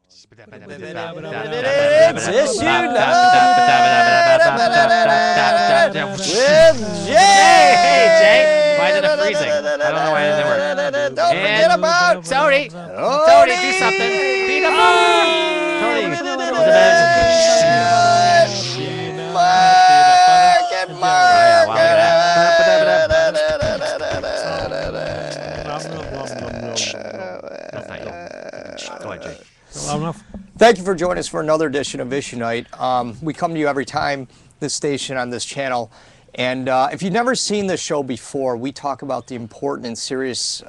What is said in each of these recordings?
It's Issuenite with Jay. Hey, Jay. Why is it freezing? I don't know why it didn't work. Don't forget about Tony. Tony, do something. Be the moon. Tony. Go ahead, Jay. Loud enough. Thank you for joining us for another edition of Issuenite. We come to you every time this station on this channel. And if you've never seen this show before, we talk about the important and serious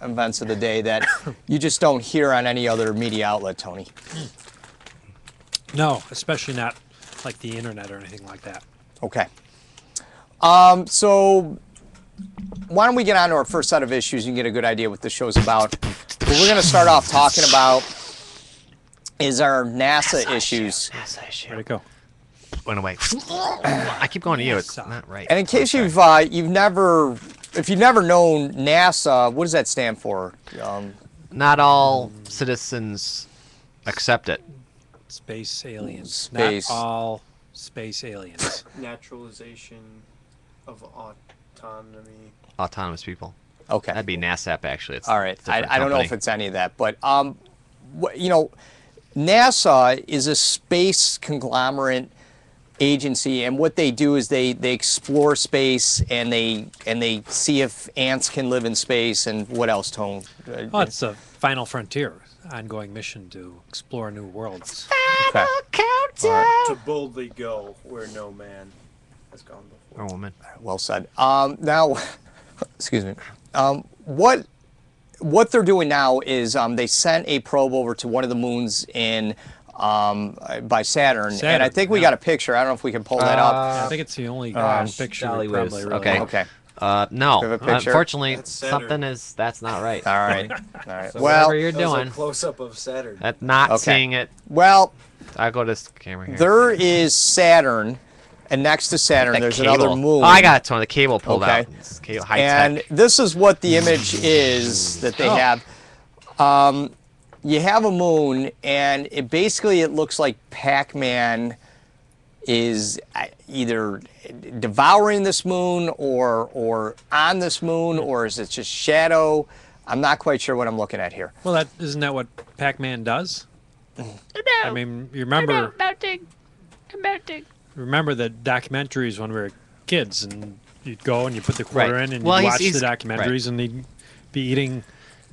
events of the day that you just don't hear on any other media outlet, Tony. No, especially not like the internet or anything like that. Okay. So why don't we get on to our first set of issues and get a good idea what this show's about. What we're going to start off talking about is our NASA issues. NASA issue. Where'd it go? Went away. I keep going to you. It's not right. And in case if you've never known NASA, what does that stand for? Not all citizens accept it. Space aliens. Space. Not all space aliens. Naturalization of autonomy. Autonomous people. Okay. That'd be NASAP, actually. It's All right. a different I don't know company. if it's any of that, but you know, NASA is a space conglomerate agency, and what they do is they explore space and they see if ants can live in space and what else, Tone? Oh, it's a final frontier, ongoing mission to explore new worlds. Okay. To boldly go where no man has gone before. Or woman. Well said. Now, excuse me. What they're doing now is they sent a probe over to one of the moons in by Saturn, and I think we got a picture. I don't know if we can pull that up. I think it's the only picture Dolly we Whiz. probably really Okay. want. Okay. No. We have a picture? Unfortunately, That's Saturn. that's not right. All right. All right. So Well, Whatever you're That was doing, a close-up of Saturn. that's not Okay. seeing it. well, I'll go to this camera here. there is Saturn, and next to Saturn, That there's cable. another moon. Oh, I got it, Tony. The cable pulled Okay. out. It's cable, high And tech. this is what the image is that they have. You have a moon, and it looks like Pac-Man is either devouring this moon or on this moon, or is it just shadow? I'm not quite sure what I'm looking at here. Well, isn't that what Pac-Man does? I mean, you remember the documentaries when we were kids, and you'd go and you put the quarter Right. in and Well, you'd he's- watch the he's- documentaries, and they'd be eating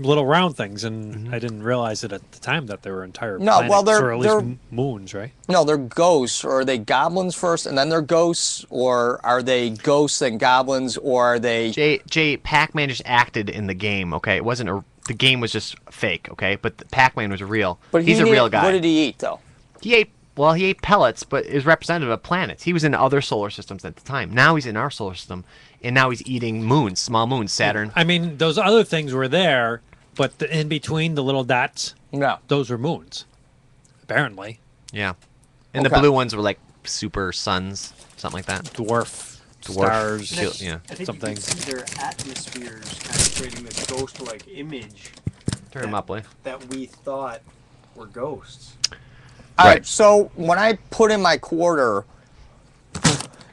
little round things, and I didn't realize it at the time that there were entire No, well, planets, or at least they're- moons, right? No, they're ghosts, or are they goblins first and then they're ghosts, or are they ghosts and goblins, or are they... Jay, Pac-Man just acted in the game, okay? It wasn't the game was just fake, okay? But Pac-Man was real. But he's a real guy. What did he eat, though? He ate pellets, but is representative of planets. He was in other solar systems at the time. Now he's in our solar system, and now he's eating moons, small moons, Saturn. I mean, those other things were there, but in between the little dots, No. those were moons, apparently. Yeah. And Okay. the blue ones were like super suns, something like that. Dwarf stars, Yeah. I think something. you can see their atmospheres kind of creating this ghost-like image Turn them up, Lee. that we thought were ghosts. All Right. right, so when I put in my quarter,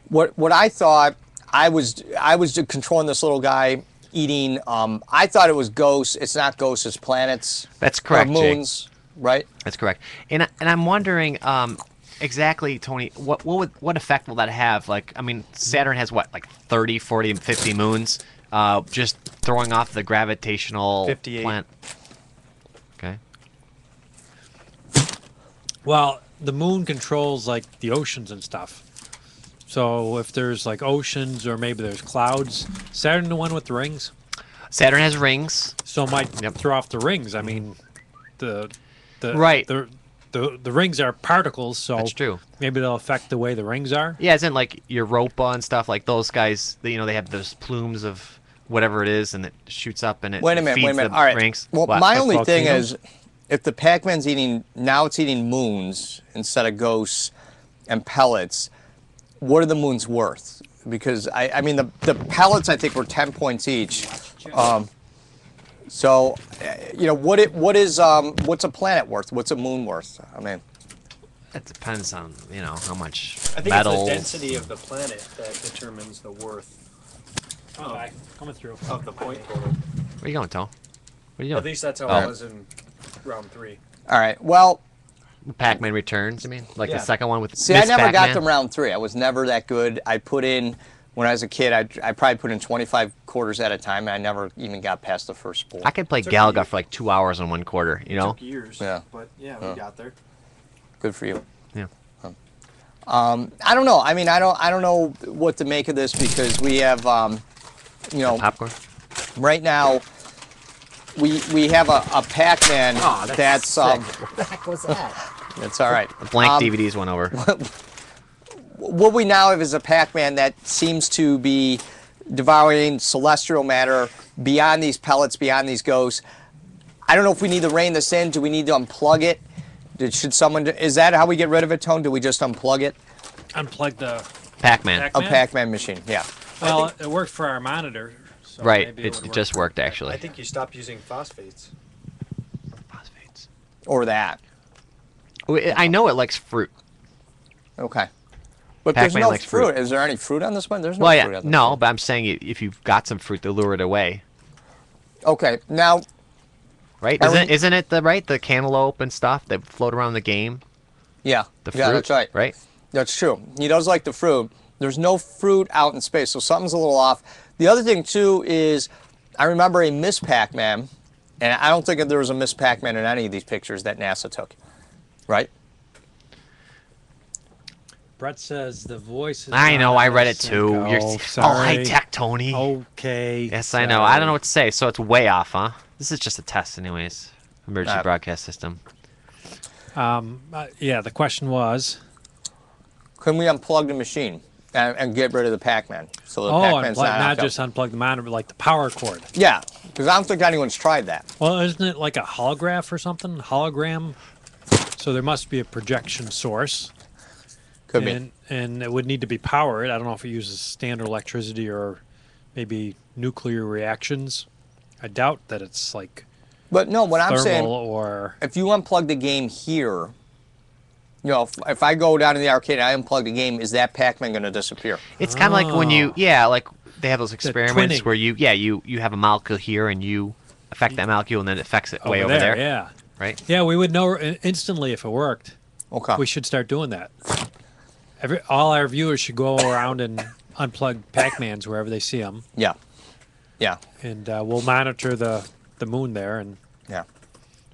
what I thought, I was controlling this little guy eating, I thought it was ghosts. It's not ghosts, it's planets. That's correct, Or Jake. moons, right? That's correct. And I'm wondering exactly, Tony, what effect will that have? Like, I mean, Saturn has what, like 30, 40, 50 moons, just throwing off the gravitational 58. planet. Okay. Well, the moon controls like the oceans and stuff. So if there's like oceans or maybe there's clouds, Saturn the one with the rings, Saturn has rings. so it might Yep. throw off the rings. I mean, the Right. the rings are particles, so That's true. maybe they'll affect the way the rings are. Yeah, as in like Europa and stuff, like those guys, they have those plumes of whatever it is, and it shoots up and it Wait a minute, feeds wait a minute. the All right. rings. Well, What? my Like only thing volcanoes? is, if the Pac-Man's eating, now it's eating moons instead of ghosts and pellets, what are the moons worth? Because, I mean, the pellets, I think, were 10 points each. So, what's a planet worth? What's a moon worth? I mean, It depends on how much I think metal. it's the density of the planet that determines the worth Okay, coming through. of the point total. Where are you going, Tom? What are you At doing? least that's how Oh. it was in round 3. all right. Well, Pac-Man Returns. I mean, like Yeah. the second one with. see, Miss I never got Pac-Man. them round 3. I was never that good. I put in when I was a kid. I probably put in 25 quarters at a time, and I never even got past the first 4. I could play Took Galaga you- for like 2 hours in one quarter. You know. Took years. Yeah. But yeah, we got there. Good for you. Yeah. I don't know. I mean, I don't know what to make of this because we have, Popcorn. right now, we have a Pac-Man that's What the heck was that? that's all right. The blank DVDs went over. What we now have is a Pac-Man that seems to be devouring celestial matter beyond these pellets, beyond these ghosts. I don't know if we need to rein this in. Do we need to unplug it? Should someone? Is that how we get rid of it, Tone? Do we just unplug it? Unplug the Pac-Man. Pac- A Man? Pac-Man machine, yeah. Well, it worked for our monitor. So Right. maybe It would just work. worked actually. I think you stopped using phosphates. Phosphates. Or that. I know it likes fruit. Okay. But there's Pac-Man no likes fruit. fruit. Is there any fruit on this one? There's no Well, fruit yeah, on this no, one. but I'm saying if you've got some fruit to lure it away, Okay. Now, right? Are Isn't it the cantaloupe and stuff that float around the game? yeah. The fruit, yeah, that's right. Right? That's true. He does like the fruit. There's no fruit out in space, so something's a little off. The other thing, too, is I remember a Miss Pac-Man, and I don't think that there was a Miss Pac-Man in any of these pictures that NASA took. Right? Brett says the voice is I know. not I read it us. too. Oh, You're all sorry. high tech, Tony. Okay. Yes, I know. I don't know what to say. So it's way off, huh? This is just a test, anyways. Emergency Uh, broadcast system. Yeah, the question was. Can we unplug the machine and get rid of the Pac-Man? So the Oh, Pac-Man's unplug, not hooked up? just unplug the monitor, but like the power cord. Yeah, because I don't think anyone's tried that. Well, isn't it like a holograph or something? Hologram? So there must be a projection source. Could be. And it would need to be powered. I don't know if it uses standard electricity or maybe nuclear reactions. I doubt that it's like But no, what I'm thermal saying, or. if you unplug the game here, if I go down to the arcade and I unplug the game, is that Pac-Man going to disappear? It's kind of like when you, like they have those experiments twinning. where you have a molecule here and you affect that molecule and then it affects it way over there. Yeah. Right? Yeah, we would know instantly if it worked. Okay. We should start doing that. All our viewers should go around and unplug Pac-Mans wherever they see them, Yeah. Yeah. and we'll monitor the moon there. And Yeah.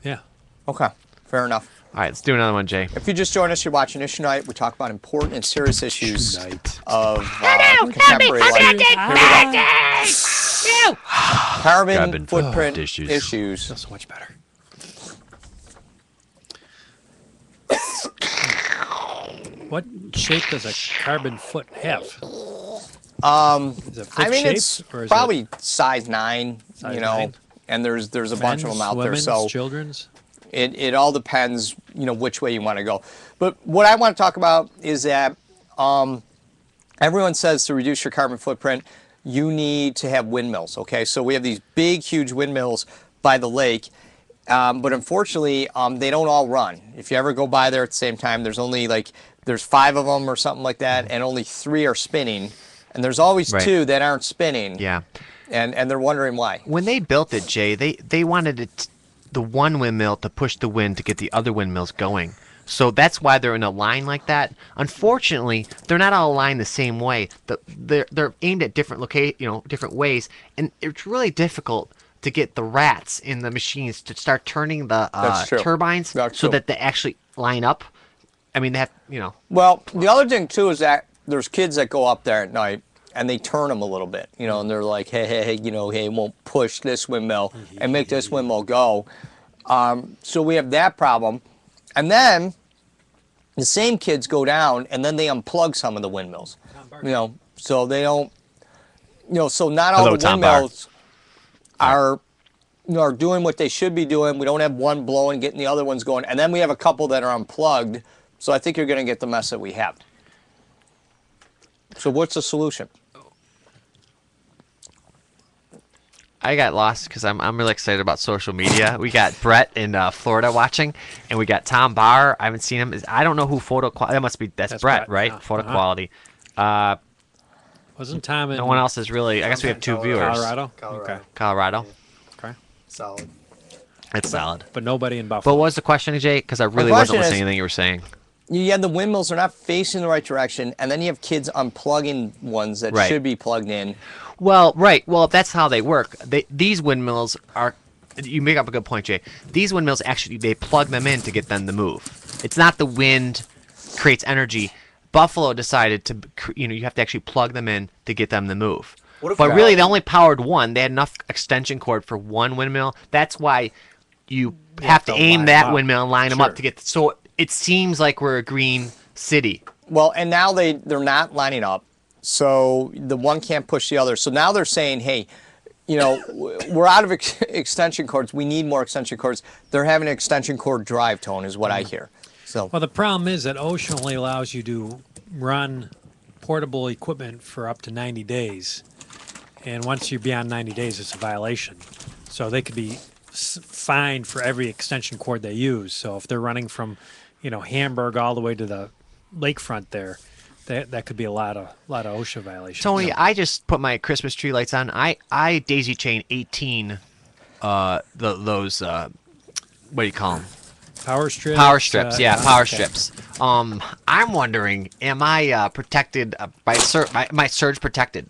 yeah, Okay. Fair enough. All right, let's do another one, Jay. If you just joined us, you're watching Issuenite. We talk about important and serious issues Issuenite. of contemporary life. Here we go. Carbon Carbon footprint issues. issues. feels so much better. What shape does a carbon foot have? Is it I foot mean, shape, it's or is probably size 9, Size 9? and there's a it bunch of them men's, out there. women's, So children's? it all depends, which way you want to go. But what I want to talk about is that everyone says to reduce your carbon footprint, you need to have windmills, okay? So we have these big, huge windmills by the lake, but unfortunately, they don't all run. If you ever go by there at the same time, there's 5 of them or something like that, and only 3 are spinning, and there's always Right. 2 that aren't spinning. Yeah. And they're wondering why. When they built it, Jay, they wanted the one windmill to push the wind to get the other windmills going. So that's why they're in a line like that. Unfortunately, they're not all aligned the same way. They're aimed at different different ways, and it's really difficult to get the rats in the machines to start turning the That's true. turbines That's so true. that they actually line up. I mean, they have, Well, the other thing too is that there's kids that go up there at night and they turn them a little bit, and they're like, hey, won't push this windmill and make this windmill go. So we have that problem, and then the same kids go down and then they unplug some of the windmills, so they don't, so not all Hello, the Tom Barr. windmills are doing what they should be doing. We don't have one blowing, getting the other ones going, and then we have a couple that are unplugged. So I think you're going to get the mess that we have. So what's the solution? I got lost because I'm really excited about social media. We got Brett in Florida watching, and we got Tom Barr. I haven't seen him. I don't know who that's Brett, Brett, right? yeah. Photo Uh-huh. quality. Wasn't Tom in No one else is really. I guess we have two viewers. Colorado? Colorado. Okay. Colorado. Okay. Solid. It's solid. But nobody in But Buffalo. what was the question, Jay? Because I really question wasn't listening is- to anything you were saying. You have the windmills, they're not facing the right direction, and then you have kids unplugging ones that Right. should be plugged in. Well, right. Well, that's how they work. These windmills are. You make up a good point, Jay. These windmills actually they plug them in to get them to move. It's not the wind creates energy. Buffalo decided to, you have to actually plug them in to get them to move. What if But we- really, they only powered one. They had enough extension cord for one windmill. That's why you have to to aim line that them up. windmill and line them Sure. up to get. So it seems like we're a green city. Well, and now they're not lining up, so the one can't push the other. So now they're saying, hey, we're out of extension cords. We need more extension cords. They're having an extension cord drive, Tone, is what I hear. So Well, the problem is that OSHA only allows you to run portable equipment for up to 90 days. And once you're beyond 90 days, it's a violation. So they could be fined for every extension cord they use. So if they're running from, Hamburg all the way to the lakefront there, that could be a lot of OSHA violations. Tony, I just put my Christmas tree lights on. I daisy chain 18 those what do you call them? Power strips. Power strips. Power okay. strips. I'm wondering, am I protected my surge protected?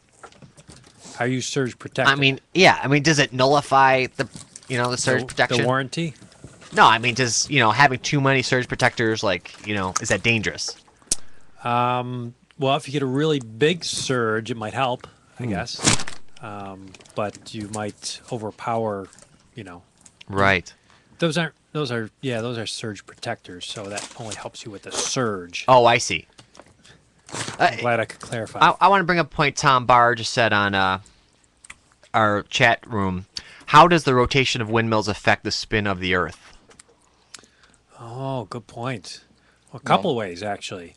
Are you surge protected? I mean, yeah. I mean, does it nullify the the surge protection? The warranty? No, I mean, does having too many surge protectors is that dangerous? Well, if you get a really big surge, it might help, I guess. But you might overpower, Right. Those are surge protectors, so that only helps you with the surge. Oh, I see. I'm glad I could clarify. I want to bring up a point Tom Barr just said on our chat room. How does the rotation of windmills affect the spin of the Earth? Oh, good point. Well, a couple of ways, actually.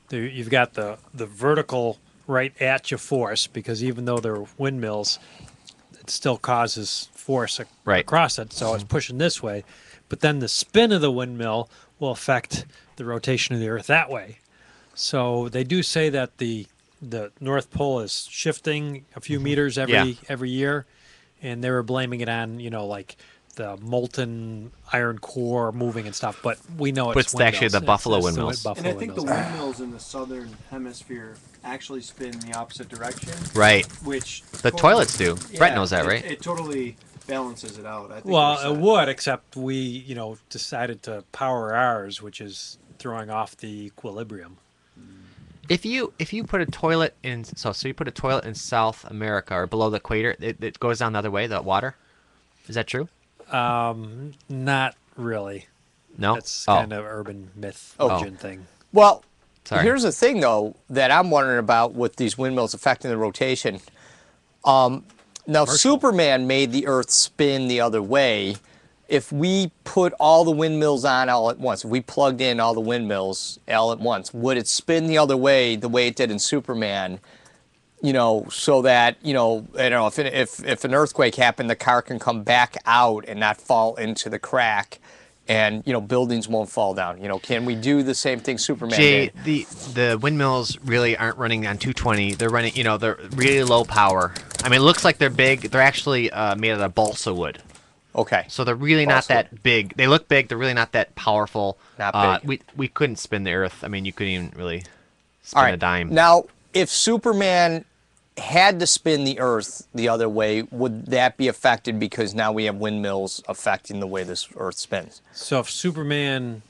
You've got the vertical right at you force, because even though they're windmills, it still causes force Right. across it, so it's pushing this way. But then the spin of the windmill will affect the rotation of the Earth that way. So they do say that the North Pole is shifting a few meters every year, and they were blaming it on like the molten iron core moving and stuff. But we know it's actually the Buffalo the windmills. Buffalo And I think the windmills. windmills in the southern hemisphere actually spin the opposite direction. Right. Which The toilets do. Brett knows that, right? It totally balances it out. I think Well, we're it set. would, except we, decided to power ours, which is throwing off the equilibrium. If you put a toilet in you put a toilet in South America or below the equator, it goes down the other way, the water. Is that true? Not really. No. That's Oh. kind of urban myth legend thing. well, Sorry. here's the thing, though, that I'm wondering about with these windmills affecting the rotation. Now, Superman made the Earth spin the other way. If we put all the windmills on all at once, if we plugged in all the windmills all at once, would it spin the other way the way it did in Superman? So that, I don't know, if an earthquake happened, the car can come back out and not fall into the crack, and, buildings won't fall down. Can we do the same thing Superman Jay, did? the windmills really aren't running on 220. They're running, they're really low power. I mean, it looks like they're big. They're actually made out of balsa wood. Okay. So they're really not Balsa wood. that big. They look big. They're really not that powerful. Not big. We couldn't spin the Earth. I mean, you couldn't even really spin All right. a dime. Now, if Superman had to spin the Earth the other way, would that be affected because now we have windmills affecting the way this Earth spins? So if Superman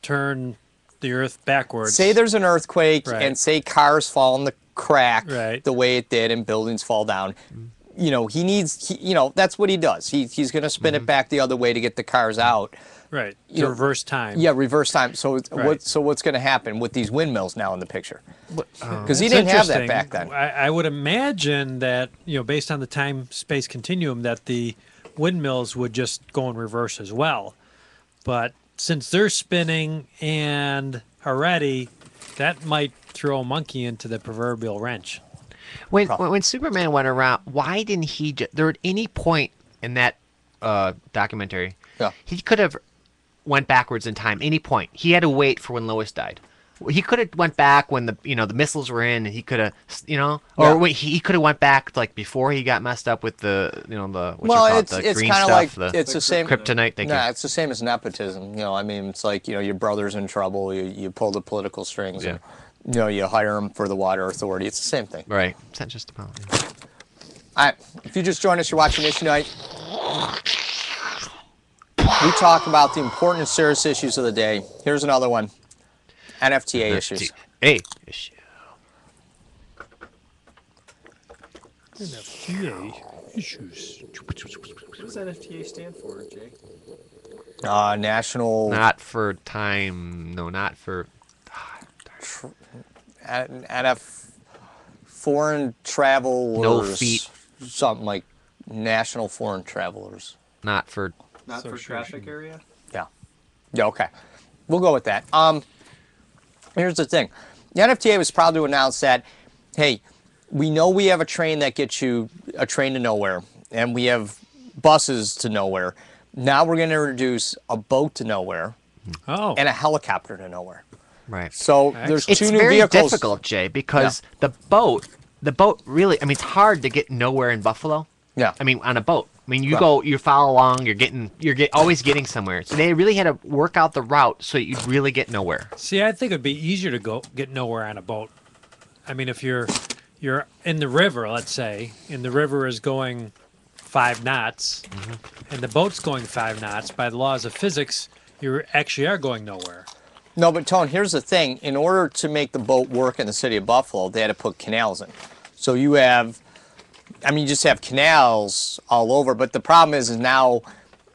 turned the Earth backwards, Say there's an earthquake Right. and say cars fall in the crack Right. the way it did and buildings fall down. That's what he does. He's going to spin it back the other way to get the cars out. right, you to know, reverse time. Yeah, reverse time. So Right. what's going to happen with these windmills now in the picture? Because he It's didn't have that interesting. back then. I would imagine that, based on the time-space continuum, that the windmills would just go in reverse as well. But since they're spinning and already, that might throw a monkey into the proverbial wrench. When Superman went around, why didn't he? There at any point in that documentary, Yeah. he could have went backwards in time. Any point, he had to wait for when Lois died. He could have went back when the missiles were in, and he could have or wait, he could have went back like before he got messed up with the the green kind of stuff, like the it's the same kryptonite. Thank you. Nah, it's the same as nepotism. I mean, it's like your brother's in trouble. You pull the political strings. Yeah. And, you hire him for the water authority. It's the same thing. Right. It's not just about. Yeah. All right. If you just joined us, you're watching Issuenite. We talk about the important and serious issues of the day. Here's another one. NFTA issues. Issue. NFTA issues. What does NFTA stand for, Jay? National Not for time. No, not for. NF foreign travelers. No feet. Something like national foreign travelers. Not for. Not for traffic area? Yeah. Yeah. Okay. We'll go with that. Here's the thing. The NFTA was proud to announce that, hey, we know we have a train that gets you a train to nowhere, and we have buses to nowhere. Now we're going to introduce a boat to nowhere Oh. and a helicopter to nowhere. Right. So there's It's two new very vehicles. difficult, Jay, because the boat really. I mean, it's hard to get nowhere in Buffalo. Yeah. I mean, on a boat. I mean, you Right. you follow along. Always getting somewhere. So they really had to work out the route so you'd really get nowhere. See, I think it'd be easier to get nowhere on a boat. I mean, if you're in the river, let's say, and the river is going 5 knots, and the boat's going 5 knots, by the laws of physics, you actually are going nowhere. No, but Tone, here's the thing. In order to make the boat work in the city of Buffalo, they had to put canals in. So you just have canals all over. But the problem is now,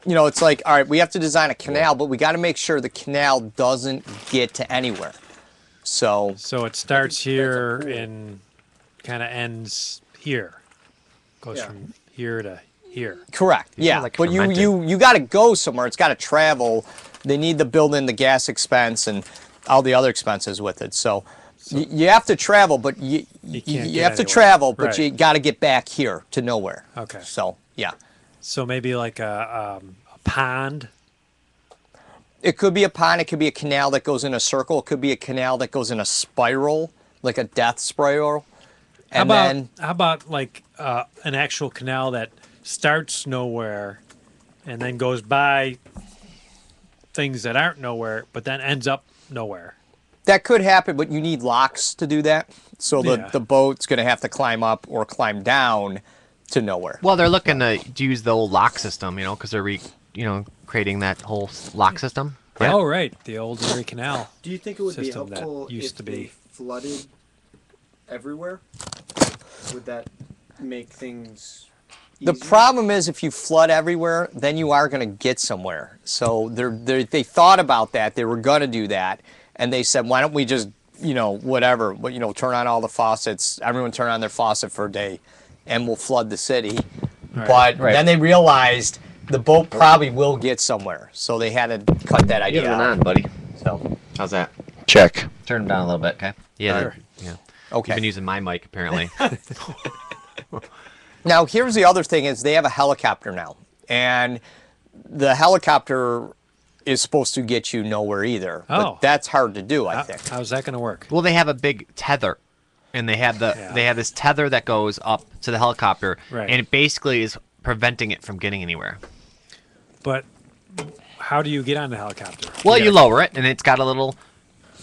it's like, all right, we have to design a canal, but we got to make sure the canal doesn't get to anywhere. So So it starts here and kind of ends here. Goes from here to here. correct, yeah. like But fermented. you got to go somewhere. It's got to travel. They need to build in the gas expense and all the other expenses with it. So you have to travel, but you can't you get have to anywhere. travel, but Right. you got to get back here to nowhere. Okay. So yeah. So maybe like a pond. It could be a pond. It could be a canal that goes in a circle. It could be a canal that goes in a spiral, like a death spiral. And How about like an actual canal that starts nowhere and then goes by things that aren't nowhere, but then ends up nowhere? that could happen, but you need locks to do that. So Yeah. the boat's going to have to climb up or climb down to nowhere. Well, they're looking to use the old lock system, because they're creating that whole lock system. Yeah. Oh, right, the old Erie Canal. Do you think it would be System that helpful used if to be. they flooded everywhere? Would that make things The easier? problem is if you flood everywhere, then you are going to get somewhere. So they thought about that. They were going to do that. And they said, why don't we just, whatever, but, turn on all the faucets, everyone turn on their faucet for a day, and we'll flood the city. But then they realized the boat probably will get somewhere. So they had to cut that idea out. buddy. So, How's that? check. Turn him down a little bit, okay? Yeah. Sure. Yeah. Okay. You've been using my mic, apparently. Now, here's the other thing is they have a helicopter now. And the helicopter is supposed to get you nowhere either. Oh. But that's hard to do, I think. How's that going to work? Well, they have a big tether, and they have this tether that goes up to the helicopter, Right. and it basically is preventing it from getting anywhere. But how do you get on the helicopter? Well, you gotta- lower it, and it's got a little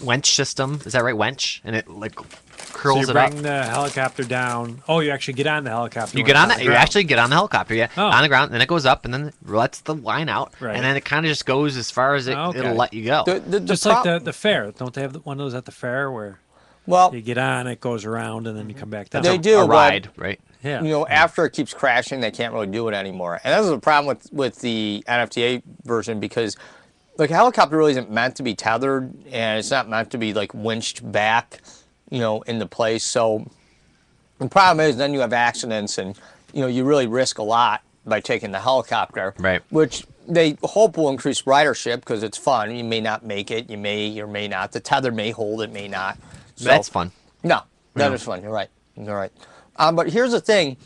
wench system. Is that right, wench? And it So curls you it up. bring the helicopter down. Oh, you actually get on the helicopter. You when get it's on that. You ground. actually get on the helicopter, yeah, Oh. on the ground. Then it goes up, and then it lets the line out, Right. and then it kind of just goes as far as Okay. it'll let you go. The Just like the fair. Don't they have one of those at the fair where well, you get on, it goes around, and then you come back down? They do, a but- ride, right? Yeah. after it keeps crashing, they can't really do it anymore. And that's the problem with the NFTA version because, like, a helicopter really isn't meant to be tethered, and it's not meant to be like winched back, into place. So the problem is then you have accidents, and you really risk a lot by taking the helicopter, Right. Which they hope will increase ridership because it's fun. You may not make it, you may or may not. The tether may hold, it may not. So, That's fun. No, that Yeah. is fun. You're right. You're right. But here's the thing: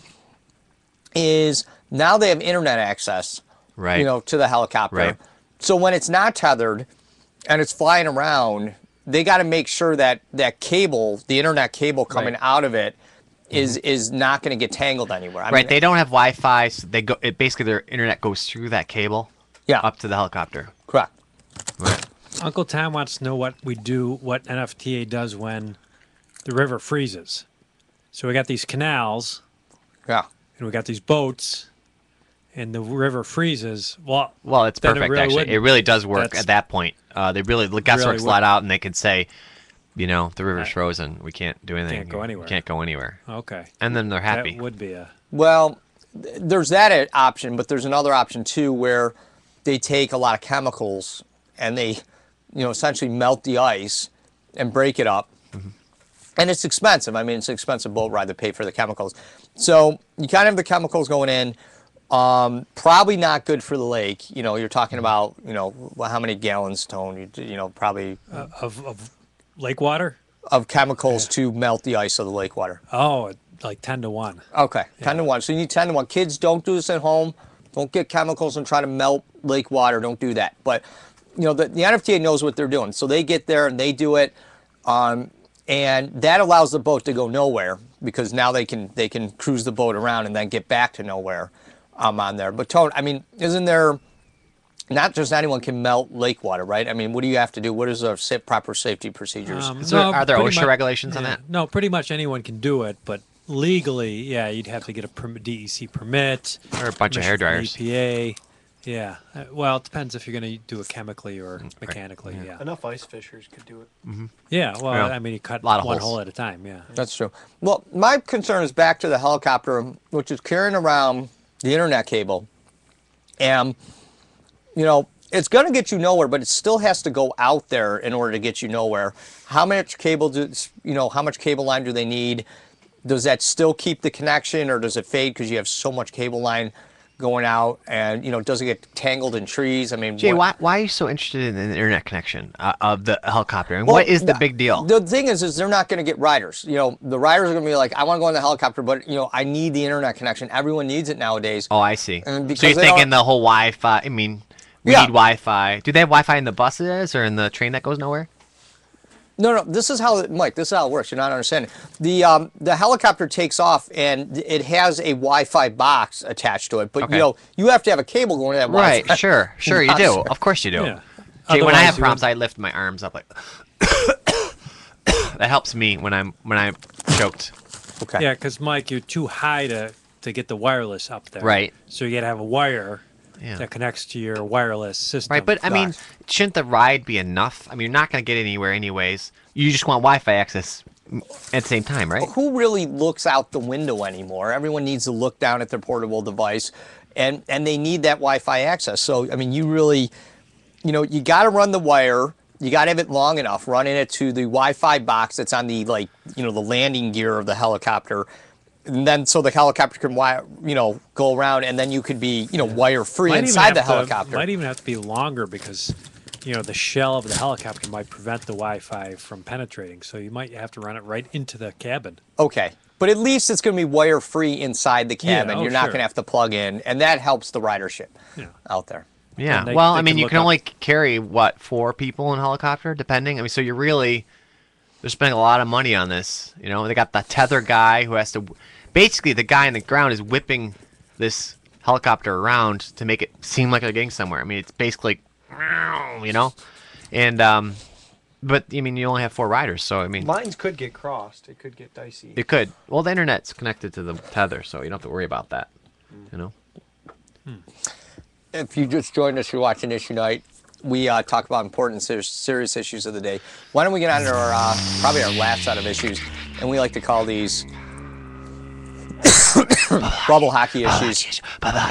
is now they have internet access, Right. you know, to the helicopter. Right. So when it's not tethered and it's flying around, they got to make sure that that cable, the internet cable coming out of it, is not going to get tangled anywhere. I Right. mean, They don't have Wi-Fi, so they go. Basically, their internet goes through that cable. Yeah. Up to the helicopter. correct. Right. Uncle Tom wants to know what we do, what NFTA does when the river freezes. So we got these canals, Yeah. and we got these boats, and the river freezes. Well, It's then perfect. really Actually, wouldn't. it really does work That's- at that point. They really the guesswork's Really let would. out, and they can say, you know, the river's frozen. We can't do anything. Can't go anywhere. Can't go anywhere. Okay. And then they're happy. That would be a. Well, there's that option, but there's another option too where they take a lot of chemicals and they, you know, essentially melt the ice and break it up. And it's expensive. I mean, it's an expensive boat ride to pay for the chemicals. So you kind of have the chemicals going in. Probably not good for the lake. You know, you're talking about, you know, how many gallons, Tone? You know, probably Of lake water? of chemicals to melt the ice of the lake water. Oh, like 10 to 1. Okay, 10 to 1. So you need 10 to 1. Kids, don't do this at home. Don't get chemicals and try to melt lake water. Don't do that. But, you know, the NFTA knows what they're doing. So they get there and they do it. And that allows the boat to go nowhere because now they can cruise the boat around and then get back to nowhere on there. But, Tone, I mean, isn't there, not just anyone can melt lake water, right? I mean, what do you have to do? What is our proper safety procedures? Are there pretty OSHA much- regulations on yeah. that? No, pretty much anyone can do it, but legally, yeah, you'd have to get a DEC permit. Or a bunch of permission from hairdryers. EPA. Yeah. Well, it depends if you're going to do it chemically or mechanically. Yeah. Enough ice fishers could do it. Yeah. Well, Yeah. I mean, you cut A lot of one holes. hole at a time. Yeah. That's true. Well, my concern is back to the helicopter, which is carrying around the internet cable. And, you know, it's going to get you nowhere, but it still has to go out there in order to get you nowhere. How much cable how much cable line do they need? Does that still keep the connection or does it fade because you have so much cable line going out? And, you know, does it get tangled in trees? I mean, Jay, what- why are you so interested in the internet connection of the helicopter? And Well, what is the big deal? The thing is they're not going to get riders. You know, the riders are going to be like, I want to go on the helicopter, but, you know, I need the internet connection. Everyone needs it nowadays. Oh, I see. And So because you're they thinking don't- the whole Wi-Fi? I mean, we Yeah. need Wi-Fi. Do they have Wi-Fi in the buses or in the train that goes nowhere? No, this is how, Mike, this is how it works. You're not understanding. The helicopter takes off and it has a Wi-Fi box attached to it, but Okay. you know, you have to have a cable going to that Right. Wi-Fi. Sure, you do. Of course you do. Yeah. Jay, when I Otherwise have you problems, I lift my arms up like. That helps me when I'm choked. Okay. Yeah, because Mike, you're too high to get the wireless up there. Right. So you got to have a wire Yeah. that connects to your wireless system. Right, but I mean, Gosh. shouldn't the ride be enough? I mean, you're not going to get anywhere anyways. You just want Wi-Fi access at the same time, right? Who really looks out the window anymore? Everyone needs to look down at their portable device, and they need that Wi-Fi access. So, I mean, you really, you know, you got to run the wire. You got to have it long enough, running it to the Wi-Fi box that's on the, like, you know, the landing gear of the helicopter. And then so the helicopter can go around, and then you could be, you know, wire free Might even inside the have to- helicopter. Might even have to be longer because, you know, the shell of the helicopter might prevent the Wi-Fi from penetrating. So you might have to run it right into the cabin. Okay, but at least it's going to be wire free inside the cabin. oh, You're not sure. going to have to plug in, and that helps the ridership Yeah. out there. Yeah. And they- Well, they I mean, can you look can up- only carry what 4 people in a helicopter, depending. I mean, so you're really they're spending a lot of money on this. You know, they got the tether guy who has to. Basically, the guy on the ground is whipping this helicopter around to make it seem like they're getting somewhere. I mean, it's basically, you know, and but I mean, you only have 4 riders, so I mean, Lines could get crossed. It could get dicey. it could. Well, the internet's connected to the tether, so you don't have to worry about that. You know. If you just joined us, you're watching Issuenite. We talk about important, serious issues of the day. Why don't we get on to our probably our last set of issues, and we like to call these bubble hockey issues. Oh,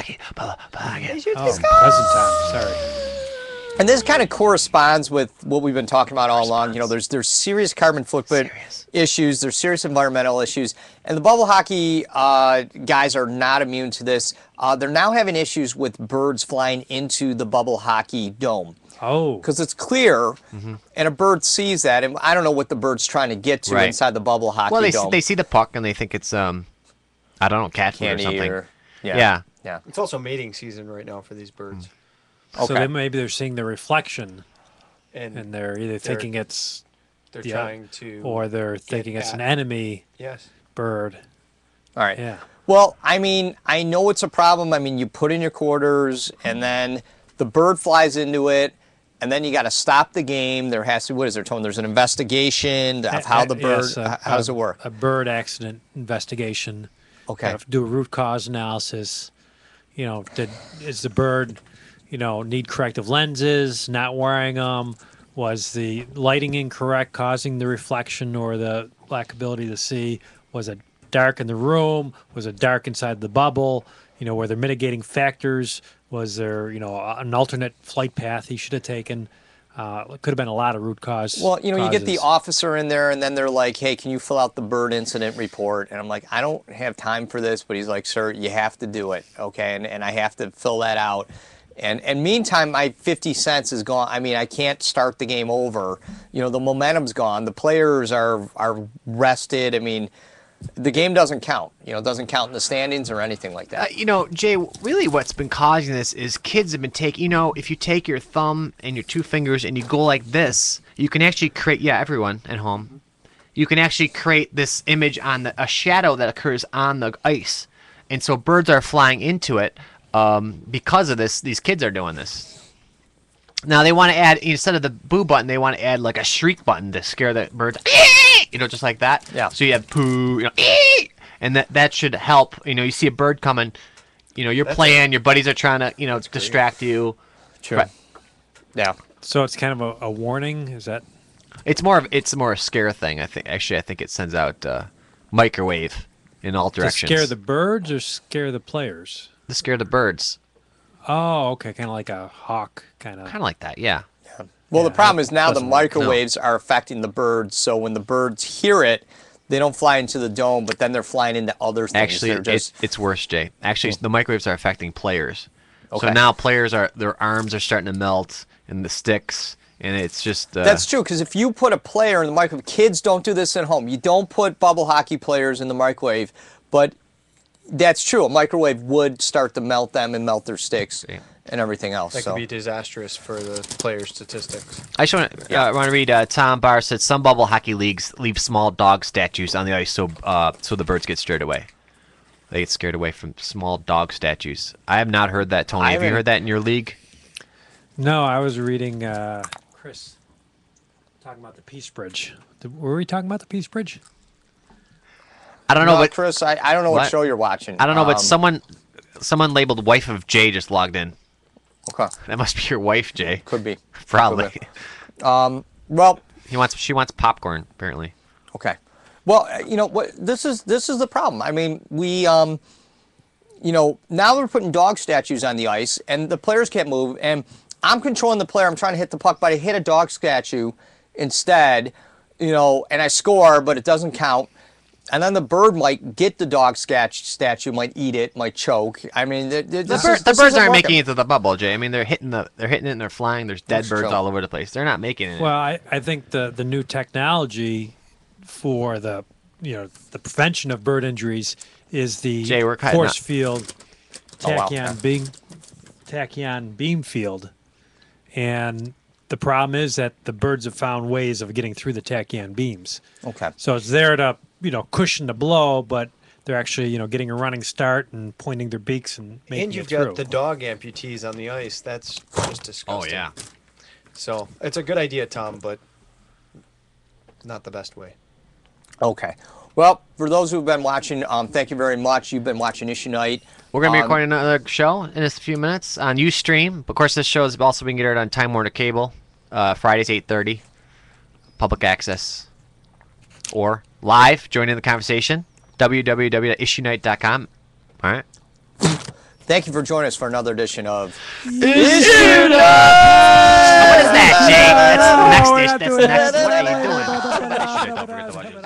present time. Sorry. And this kind of corresponds with what we've been talking about all along. You know, there's serious carbon footprint Serious. issues, there's serious environmental issues, and the bubble hockey guys are not immune to this. They're now having issues with birds flying into the bubble hockey dome Oh. because it's clear, and a bird sees that, and I don't know what the bird's trying to get to Right. inside the bubble hockey Well, dome. they see the puck and they think it's I don't know, cat food or candy something. or Yeah. yeah. It's also mating season right now for these birds, So Okay. then maybe they're seeing the reflection, and and they're either thinking it's, they're yeah, trying to. or they're thinking it's an at- enemy Yes. bird. All right. Yeah. Well, I mean, I know it's a problem. I mean, you put in your quarters, and then the bird flies into it, and then you got to stop the game. There has to, what is there, Tone? There's an investigation of how the bird, Yes, how does it work? A bird accident investigation. Okay. Do a root cause analysis. You know, is the bird, need corrective lenses, not wearing them? Was the lighting incorrect, causing the reflection or the lack ability to see? Was it dark in the room? Was it dark inside the bubble? Were there mitigating factors? Was there, an alternate flight path he should have taken? It could have been a lot of root cause. Well, you get the causes. officer in there, and then they're like, hey, can you fill out the bird incident report? And I'm like, I don't have time for this. But he's like, sir, you have to do it, okay? And I have to fill that out. And meantime, my 50 cents is gone. I mean, I can't start the game over. The momentum's gone. The players are rested. I mean, the game doesn't count. It doesn't count in the standings or anything like that. Jay, really what's been causing this is kids have been taking, if you take your thumb and your two fingers and you go like this, you can actually create, everyone at home, you can actually create this image on a shadow that occurs on the ice. And so birds are flying into it because of this. These kids are doing this. Now they want to add, instead of the boo button, they want to add like a shriek button to scare the birds. Just like that. Yeah. So you have poo, and that should help. You see a bird coming, you're playing, your buddies are trying to, distract you. True. Right. Yeah. So it's kind of a warning. Is that? It's more a scare thing. I think it sends out microwave in all directions. To scare the birds or scare the players? To scare the birds. Oh, okay. Kind of like a hawk, kind of. Kind of like that, yeah. Well, the Yeah, problem that is now the doesn't work. microwaves are affecting the birds. So when the birds hear it, they don't fly into the dome, but then they're flying into other things. Actually, They're just, it's worse, Jay. Actually, the microwaves are affecting players. Okay. So now their arms are starting to melt, and the sticks, and it's just... That's true, because if you put a player in the microwave, kids don't do this at home. You don't put bubble hockey players in the microwave, but that's true. A microwave would start to melt them and melt their sticks and everything else. That so. could be disastrous for the player statistics. I want to read. Tom Barr said some bubble hockey leagues leave small dog statues on the ice so the birds get scared away. They get scared away from small dog statues. I have not heard that, Tony. Have you heard that in your league? No, I was reading Chris talking about the Peace Bridge. Were we talking about the Peace Bridge? I don't know, but Chris, I don't know what show you're watching. I don't know, but someone labeled wife of Jay just logged in. Okay. That must be your wife, Jay. Could be. Probably. Could be. Well, She wants popcorn, apparently. okay. Well, what this is the problem. I mean, we now we're putting dog statues on the ice and the players can't move, and I'm controlling the player. I'm trying to hit the puck, but I hit a dog statue instead, and I score, but it doesn't count. And then the bird might get the dog statue, might eat it, might choke. I mean, the birds aren't making it to the bubble, Jay. I mean, they're hitting it and they're flying. There's dead birds all over the place. They're not making it. Well, I think the new technology for the prevention of bird injuries is the Jay, we're cutting force up. field tachyon beam field, and the problem is that the birds have found ways of getting through the tachyon beams. Okay. So it's there to cushion the blow, but they're actually getting a running start and pointing their beaks and making And you've it through. got the dog amputees on the ice. That's just disgusting. Oh, yeah. So it's a good idea, Tom, but not the best way. Okay. Well, for those who've been watching, thank you very much. You've been watching Issuenite. We're going to be recording another show in a few minutes on Ustream. Of course, this show is also being aired on Time Warner Cable, Fridays 8:30, public access, or live. Join in the conversation. www.issuenite.com. All right. Thank you for joining us for another edition of What is that, Jay? That's the next dish. That's the next. What are you doing?